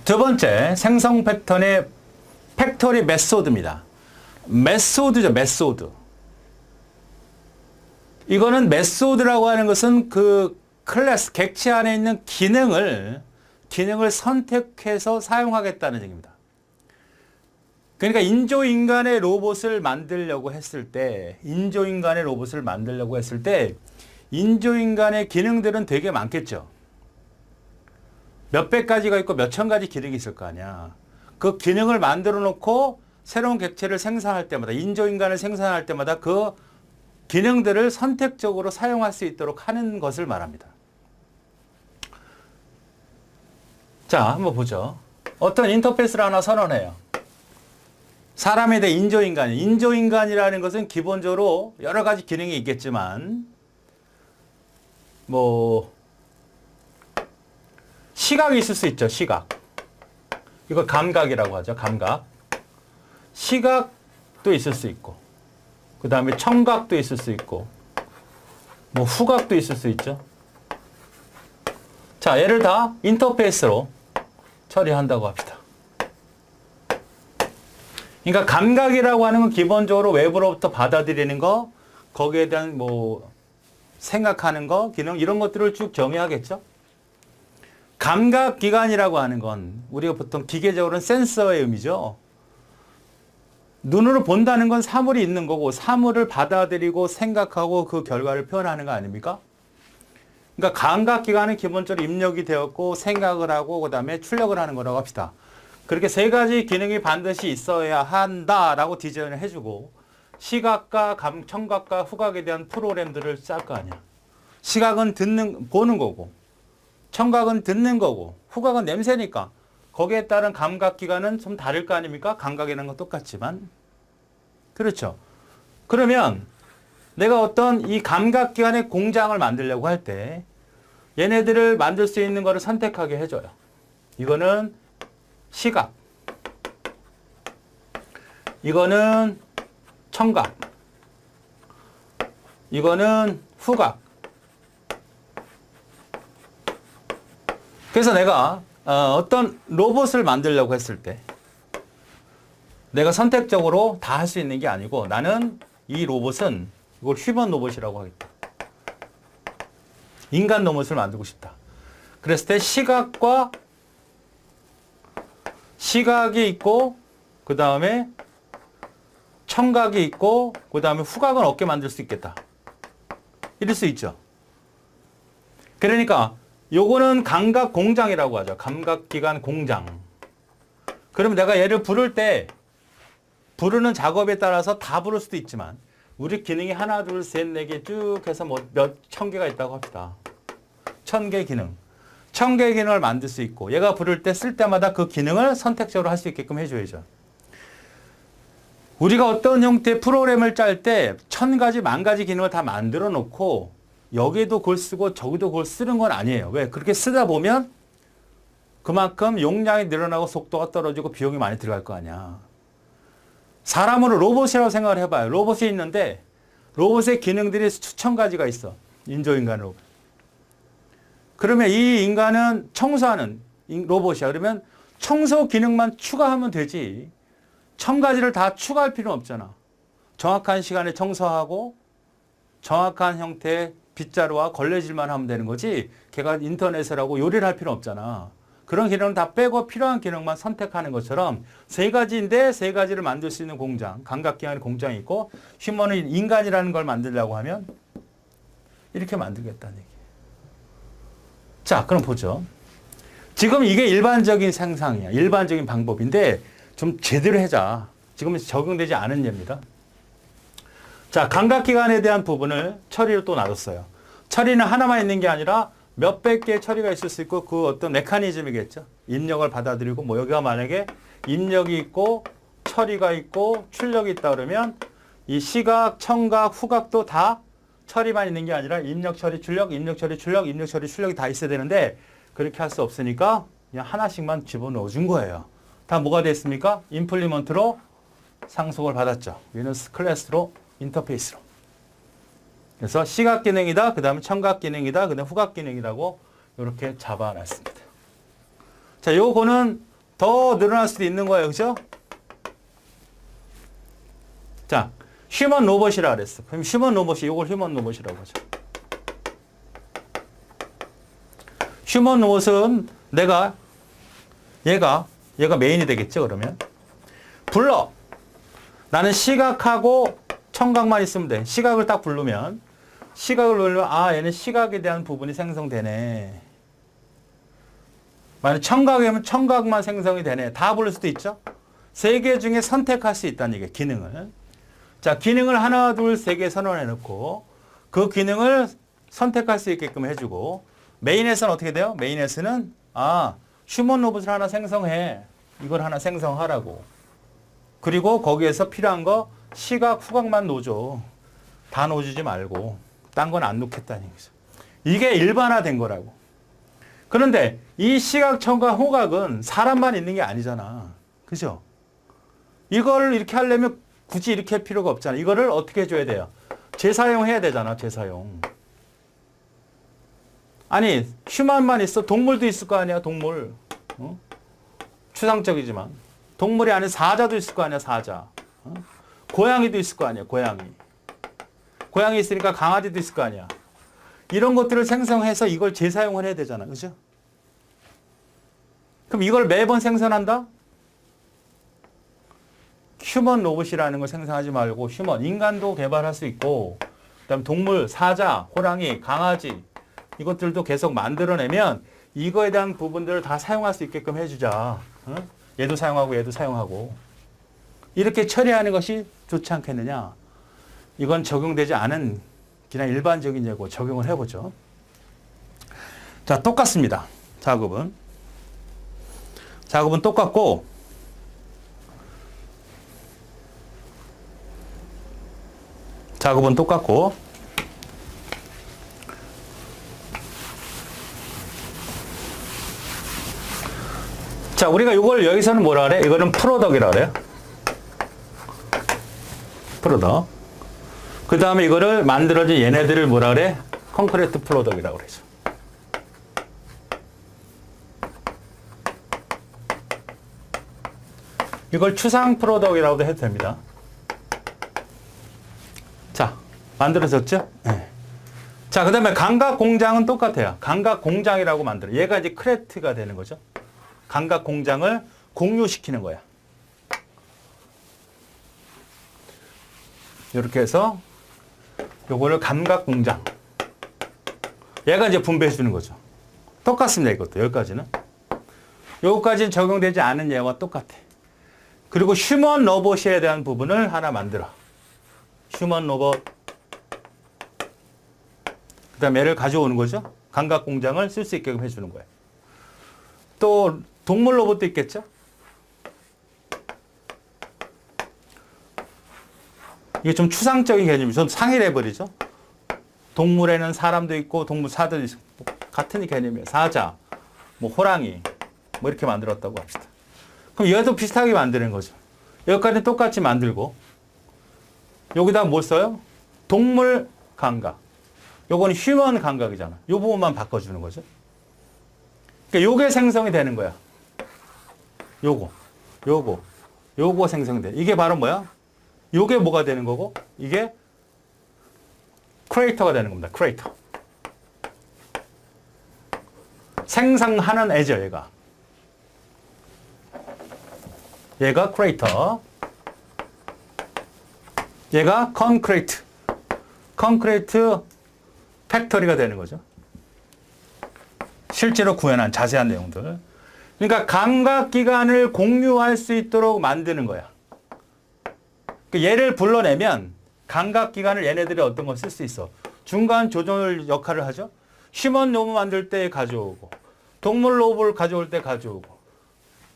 두 번째, 생성 패턴의 팩토리 메소드입니다. 메소드죠, 메소드. 이거는 메소드라고 하는 것은 그 클래스, 객체 안에 있는 기능을 선택해서 사용하겠다는 얘기입니다. 그러니까 인조인간의 로봇을 만들려고 했을 때, 인조인간의 기능들은 되게 많겠죠. 몇백 가지가 있고 몇천 가지 기능이 있을 거 아니야. 그 기능을 만들어 놓고 새로운 객체를 생산할 때마다, 인조인간을 생산할 때마다 그 기능들을 선택적으로 사용할 수 있도록 하는 것을 말합니다. 자, 한번 보죠. 어떤 인터페이스를 하나 선언해요. 사람에 대해 인조인간. 인조인간이라는 것은 기본적으로 여러 가지 기능이 있겠지만, 시각이 있을 수 있죠, 시각. 이걸 감각이라고 하죠, 감각. 시각도 있을 수 있고, 그 다음에 청각도 있을 수 있고, 후각도 있을 수 있죠. 자, 얘를 다 인터페이스로 처리한다고 합시다. 그러니까 감각이라고 하는 건 기본적으로 외부로부터 받아들이는 거, 거기에 대한 생각하는 거, 기능, 이런 것들을 쭉 정의하겠죠. 감각기관이라고 하는 건 우리가 보통 기계적으로는 센서의 의미죠. 눈으로 본다는 건 사물이 있는 거고 사물을 받아들이고 생각하고 그 결과를 표현하는 거 아닙니까? 그러니까 감각기관은 기본적으로 입력이 되었고 생각을 하고 그 다음에 출력을 하는 거라고 합시다. 그렇게 세 가지 기능이 반드시 있어야 한다라고 디자인을 해주고 시각과 청각과 후각에 대한 프로그램들을 짤 거 아니야. 시각은 보는 거고 청각은 듣는 거고 후각은 냄새니까 거기에 따른 감각기관은 좀 다를 거 아닙니까? 감각이라는 건 똑같지만. 그렇죠. 그러면 내가 어떤 이 감각기관의 공장을 만들려고 할 때 얘네들을 만들 수 있는 거를 선택하게 해줘요. 이거는 시각, 이거는 청각, 이거는 후각. 그래서 내가 어떤 로봇을 만들려고 했을 때 내가 선택적으로 다 할 수 있는 게 아니고 나는 이 로봇은 이걸 휴먼 로봇이라고 하겠다. 인간 로봇을 만들고 싶다. 그랬을 때 시각이 있고 그 다음에 청각이 있고 그 다음에 후각은 없게 만들 수 있겠다. 이럴 수 있죠. 그러니까 요거는 감각 공장이라고 하죠. 감각기관 공장. 그러면 내가 얘를 부르는 작업에 따라서 다 부를 수도 있지만 우리 기능이 하나, 둘, 셋, 네 개 쭉 해서 몇 천 개가 있다고 합시다. 1000개 기능. 1000개 기능을 만들 수 있고 얘가 부를 때 쓸 때마다 그 기능을 선택적으로 할 수 있게끔 해줘야죠. 우리가 어떤 형태의 프로그램을 짤 때 1000가지, 10,000가지 기능을 다 만들어 놓고 여기도 그걸 쓰고 저기도 그걸 쓰는 건 아니에요. 왜? 그렇게 쓰다 보면 그만큼 용량이 늘어나고 속도가 떨어지고 비용이 많이 들어갈 거 아니야. 사람으로 로봇이라고 생각을 해봐요. 로봇이 있는데 로봇의 기능들이 수천 가지가 있어. 인조인간 로봇. 그러면 이 인간은 청소하는 로봇이야. 그러면 청소 기능만 추가하면 되지. 1000가지를 다 추가할 필요는 없잖아. 정확한 시간에 청소하고 정확한 형태의 빗자루와 걸레질만 하면 되는 거지 걔가 인터넷을 하고 요리를 할 필요는 없잖아. 그런 기능은 다 빼고 필요한 기능만 선택하는 것처럼 세 가지인데 세 가지를 만들 수 있는 공장, 감각기관의 공장이 있고 휴먼은 인간이라는 걸 만들려고 하면 이렇게 만들겠다는 얘기예요. 자, 그럼 보죠. 지금 이게 일반적인 생상이야. 일반적인 방법인데 좀 제대로 해자. 지금 적용되지 않은 예입니다. 자, 감각기관에 대한 부분을 처리로 또 나눴어요. 처리는 하나만 있는 게 아니라 몇백 개의 처리가 있을 수 있고 그 어떤 메커니즘이겠죠. 입력을 받아들이고 여기가 만약에 입력이 있고 처리가 있고 출력이 있다 그러면 이 시각, 청각, 후각도 다 처리만 있는 게 아니라 입력, 처리, 출력, 입력, 처리, 출력, 입력, 처리, 출력이 다 있어야 되는데 그렇게 할 수 없으니까 그냥 하나씩만 집어넣어 준 거예요. 다 뭐가 됐습니까? 임플리먼트로 상속을 받았죠. 얘는 클래스로 인터페이스로. 그래서 시각 기능이다. 그 다음에 청각 기능이다. 그 다음에 후각 기능이라고 이렇게 잡아놨습니다. 자, 요거는 더 늘어날 수도 있는 거예요. 그죠? 자, 휴먼 로봇이라 그랬어. 그럼 휴먼 로봇이 이걸 휴먼 로봇이라고 하죠. 휴먼 로봇은 얘가 메인이 되겠죠, 그러면. 불러. 나는 시각하고 청각만 있으면 돼. 시각을 딱 부르면 아, 얘는 시각에 대한 부분이 생성되네. 만약 청각이면 청각만 생성이 되네. 다 부를 수도 있죠. 세 개 중에 선택할 수 있다는 얘기예요, 기능을. 자, 기능을 하나, 둘, 세 개 선언해 놓고 그 기능을 선택할 수 있게끔 해주고 메인에서는 어떻게 돼요? 메인에서는 휴먼 로봇을 하나 생성해. 이걸 하나 생성하라고. 그리고 거기에서 필요한 거 시각, 후각만 넣어줘. 다 넣어주지 말고 딴 건 안 넣겠다는 얘기죠. 이게 일반화된 거라고. 그런데 이 시각, 청각, 후각은 사람만 있는 게 아니잖아. 그죠? 이걸 이렇게 하려면 굳이 이렇게 할 필요가 없잖아. 이거를 어떻게 해줘야 돼요? 재사용해야 되잖아. 재사용. 아니, 휴먼만 있어. 동물도 있을 거 아니야. 동물. 어? 추상적이지만. 동물이 아닌 사자도 있을 거 아니야. 사자. 어? 고양이도 있을 거 아니야. 고양이. 고양이 있으니까 강아지도 있을 거 아니야. 이런 것들을 생성해서 이걸 재사용을 해야 되잖아. 그죠? 그럼 이걸 매번 생산한다? 휴먼 로봇이라는 걸 생성하지 말고 인간도 개발할 수 있고 그다음 동물, 사자, 호랑이, 강아지 이것들도 계속 만들어내면 이거에 대한 부분들을 다 사용할 수 있게끔 해주자. 어? 얘도 사용하고 얘도 사용하고 이렇게 처리하는 것이 좋지 않겠느냐. 이건 적용되지 않은 그냥 일반적인 예고 적용을 해보죠. 자, 똑같습니다. 작업은 똑같고 작업은 똑같고 자, 우리가 이걸 여기서는 뭐라 그래? 이거는 프로덕이라 그래요. 프로덕. 그 다음에 이거를 만들어진 얘네들을 뭐라 그래? 콘크리트 프로덕이라고 그러죠. 이걸 추상 프로덕이라고도 해도 됩니다. 자, 만들어졌죠? 네. 자, 그 다음에 감각 공장은 똑같아요. 감각 공장이라고 만들어. 얘가 이제 크레트가 되는 거죠. 감각 공장을 공유시키는 거야. 이렇게 해서 요거를 감각 공장. 얘가 이제 분배해 주는 거죠. 똑같습니다. 이것도 여기까지는. 요거까지는 적용되지 않은 얘와 똑같아. 그리고 휴먼 로봇에 대한 부분을 하나 만들어. 휴먼 로봇. 그 다음에 얘를 가져오는 거죠. 감각 공장을 쓸 수 있게끔 해주는 거예요. 또 동물 로봇도 있겠죠. 이게 좀 추상적인 개념이죠. 좀 상일해버리죠. 동물에는 사람도 있고 동물 사도 있고 같은 개념이에요. 사자, 뭐 호랑이 뭐 이렇게 만들었다고 합시다. 그럼 얘도 비슷하게 만드는 거죠. 여기까지는 똑같이 만들고 여기다 뭘 써요? 동물 감각. 요거는 휴먼 감각이잖아. 요 부분만 바꿔주는 거죠. 그러니까 요게 생성이 되는 거야. 요거 생성돼. 이게 바로 뭐야? 요게 뭐가 되는 거고 이게 크리에이터가 되는 겁니다. 크리에이터. 생성하는 애죠, 얘가. 얘가 크리에이터. 얘가 콘크리트. 콘크리트 팩토리가 되는 거죠. 실제로 구현한 자세한 내용들. 그러니까 감각기관을 공유할 수 있도록 만드는 거야. 얘를 불러내면 감각기관을 얘네들이 어떤 걸 쓸 수 있어. 중간 조절 역할을 하죠. 휴먼 로봇 만들 때 가져오고 동물 로봇을 가져올 때 가져오고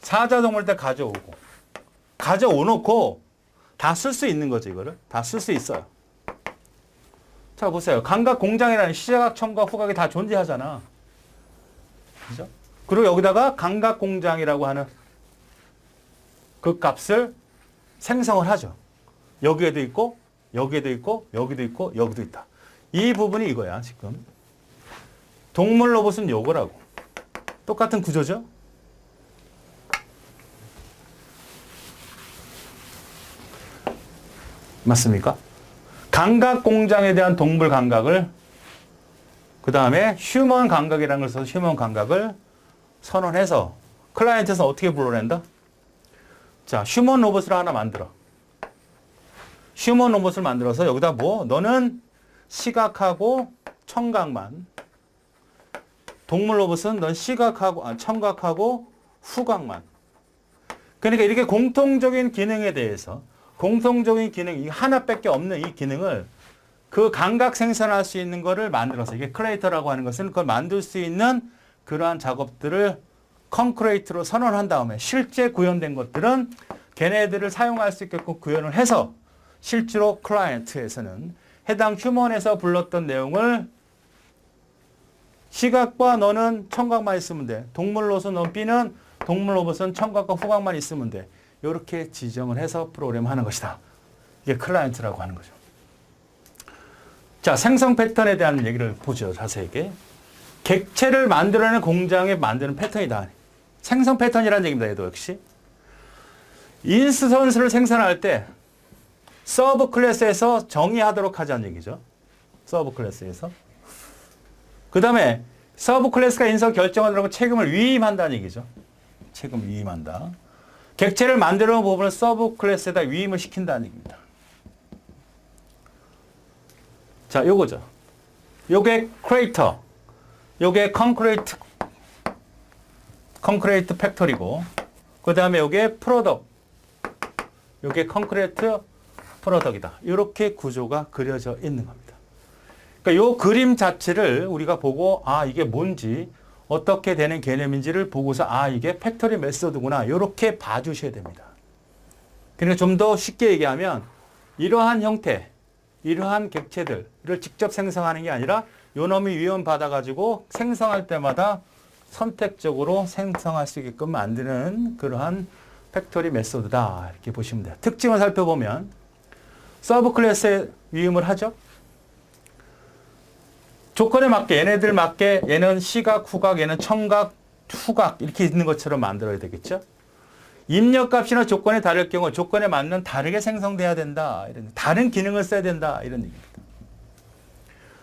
사자동물 때 가져오고 가져오놓고 다 쓸 수 있는 거죠. 이거를 다 쓸 수 있어요. 자, 보세요. 감각 공장이라는 시각, 청각, 후각이 다 존재하잖아. 그죠? 그리고 여기다가 감각 공장이라고 하는 그 값을 생성을 하죠. 여기에도 있고, 여기에도 있고, 여기도 있고, 여기도 있다. 이 부분이 이거야, 지금. 동물 로봇은 요거라고. 똑같은 구조죠? 맞습니까? 감각 공장에 대한 동물 감각을 그 다음에 휴먼 감각이라는 걸 써서 휴먼 감각을 선언해서 클라이언트에서 어떻게 불러낸다? 자, 휴먼 로봇을 하나 만들어. 휴먼 로봇을 만들어서 여기다 뭐? 너는 시각하고 청각만. 동물 로봇은 넌 시각하고, 청각하고 후각만. 그러니까 이렇게 공통적인 기능에 대해서 공통적인 기능, 이 하나밖에 없는 이 기능을 그 감각 생산할 수 있는 거를 만들어서 이게 크리에이터라고 하는 것은 그걸 만들 수 있는 그러한 작업들을 콘크리에이트로 선언한 다음에 실제 구현된 것들은 걔네들을 사용할 수 있게끔 구현을 해서 실제로 클라이언트에서는 해당 휴먼에서 불렀던 내용을 시각과 너는 청각만 있으면 돼. 동물로서 넌 B는 동물 로봇은 청각과 후각만 있으면 돼. 이렇게 지정을 해서 프로그램하는 것이다. 이게 클라이언트라고 하는 거죠. 자, 생성 패턴에 대한 얘기를 보죠. 자세하게. 객체를 만들어내는 공장에 만드는 패턴이다. 생성 패턴이라는 얘기입니다. 얘도 역시. 인스턴스를 생산할 때 서브 클래스에서 정의하도록 하자는 얘기죠. 서브 클래스에서. 그 다음에 서브 클래스가 인서 결정하도록 책임을 위임한다는 얘기죠. 책임을 위임한다. 객체를 만드는 부분을 서브 클래스에다 위임을 시킨다는 얘기입니다. 자, 요거죠. 요게 크리에이터. 요게 콘크리에이트 팩토리고, 그 다음에 요게 프로덕트. 요게 콘크리에이트 프로덕이다. 이렇게 구조가 그려져 있는 겁니다. 그러니까 요 그림 자체를 우리가 보고, 아, 이게 뭔지, 어떻게 되는 개념인지를 보고서, 아, 이게 팩토리 메소드구나. 이렇게 봐주셔야 됩니다. 그러니까 좀 더 쉽게 얘기하면, 이러한 형태, 이러한 객체들을 직접 생성하는 게 아니라 요 놈이 위험 받아가지고 생성할 때마다 선택적으로 생성할 수 있게끔 만드는 그러한 팩토리 메소드다. 이렇게 보시면 돼요. 특징을 살펴보면 서브 클래스에 위임을 하죠. 조건에 맞게 얘네들 맞게 얘는 시각, 후각, 얘는 청각, 후각 이렇게 있는 것처럼 만들어야 되겠죠. 입력값이나 조건이 다를 경우 조건에 맞는 다르게 생성돼야 된다. 이런 다른 기능을 써야 된다. 이런 얘기입니다.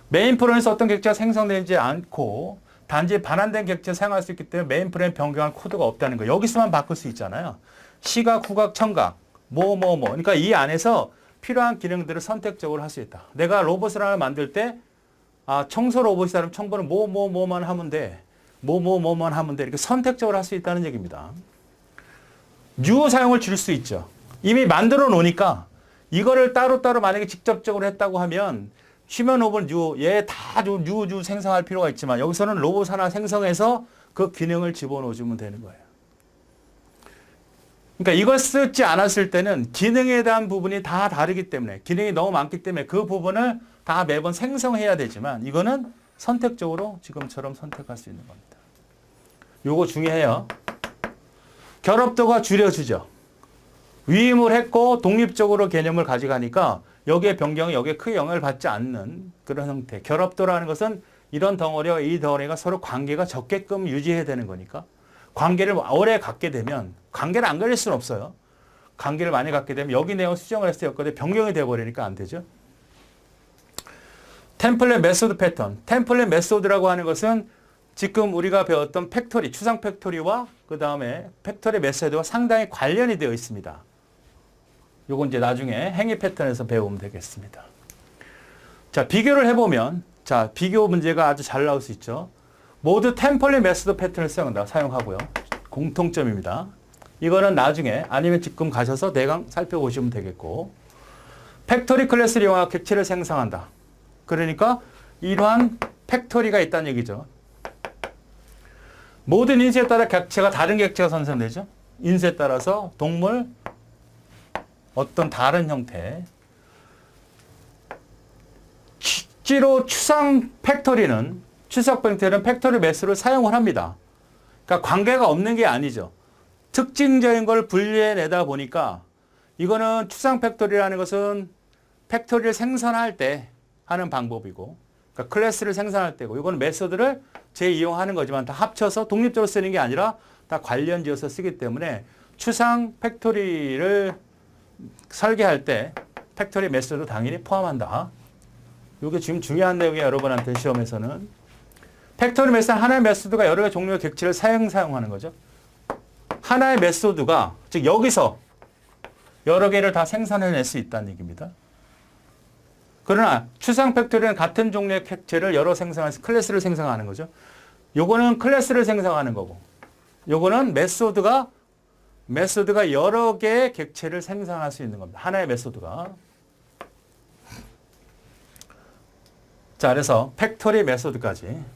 메인 프로그램에서 어떤 객체가 생성되지 않고 단지 반환된 객체를 사용할 수 있기 때문에 메인 프로그램 변경할 코드가 없다는 거. 여기서만 바꿀 수 있잖아요. 시각, 후각, 청각, 그러니까 이 안에서 필요한 기능들을 선택적으로 할 수 있다. 내가 로봇을 하나 만들 때 청소 로봇이라면 청소는 뭐만 하면 돼. 뭐만 하면 돼. 이렇게 선택적으로 할 수 있다는 얘기입니다. 뉴 사용을 줄 수 있죠. 이미 만들어 놓으니까 이거를 따로따로 만약에 직접적으로 했다고 하면 휴먼 로봇 뉴, 얘 다 뉴 생성할 필요가 있지만 여기서는 로봇 하나 생성해서 그 기능을 집어넣어주면 되는 거예요. 그러니까 이걸 쓰지 않았을 때는 기능에 대한 부분이 다 다르기 때문에 기능이 너무 많기 때문에 그 부분을 다 매번 생성해야 되지만 이거는 선택적으로 지금처럼 선택할 수 있는 겁니다. 요거 중요해요. 결합도가 줄여주죠. 위임을 했고 독립적으로 개념을 가져가니까 여기에 변경이 여기에 크게 영향을 받지 않는 그런 형태. 결합도라는 것은 이런 덩어리와 이 덩어리가 서로 관계가 적게끔 유지해야 되는 거니까 관계를 오래 갖게 되면 관계를 안 가질 수는 없어요. 관계를 많이 갖게 되면 여기 내용 수정을 했을 때 여기까지 변경이 되어버리니까 안 되죠. 템플릿 메소드 패턴. 템플릿 메소드라고 하는 것은 지금 우리가 배웠던 팩토리, 추상 팩토리와 그 다음에 팩토리 메소드와 상당히 관련이 되어 있습니다. 요건 이제 나중에 행위 패턴에서 배우면 되겠습니다. 자, 비교를 해보면, 자, 비교 문제가 아주 잘 나올 수 있죠. 모두 템플릿 메소드 패턴을 사용하고요. 공통점입니다. 이거는 나중에 아니면 지금 가셔서 대강 살펴보시면 되겠고, 팩토리 클래스를 이용하여 객체를 생성한다. 그러니까 이러한 팩토리가 있다는 얘기죠. 모든 인수에 따라 객체가 다른 객체가 선생되죠. 인수에 따라서 동물, 어떤 다른 형태. 실제로 추상 팩토리는 팩토리 매스를 사용을 합니다. 그러니까 관계가 없는 게 아니죠. 특징적인 걸 분리해내다 보니까 이거는 추상 팩토리라는 것은 팩토리를 생성할 때 하는 방법이고, 그러니까 클래스를 생성할 때고, 이거는 메소드를 재이용하는 거지만 다 합쳐서 독립적으로 쓰는 게 아니라 다 관련지어서 쓰기 때문에 추상 팩토리를 설계할 때 팩토리 메소드 당연히 포함한다. 이게 지금 중요한 내용이에요. 여러분한테 시험에서는. 팩토리 메소드 하나의 메소드가 여러 가지 종류의 객체를 사용하는 거죠. 하나의 메소드가 즉 여기서 여러 개를 다 생산해낼 수 있다는 얘기입니다. 그러나 추상 팩토리는 같은 종류의 객체를 여러 생성해서 클래스를 생성하는 거죠. 요거는 클래스를 생성하는 거고 요거는 메소드가 여러 개의 객체를 생성할 수 있는 겁니다. 하나의 메소드가. 자, 그래서 팩토리 메소드까지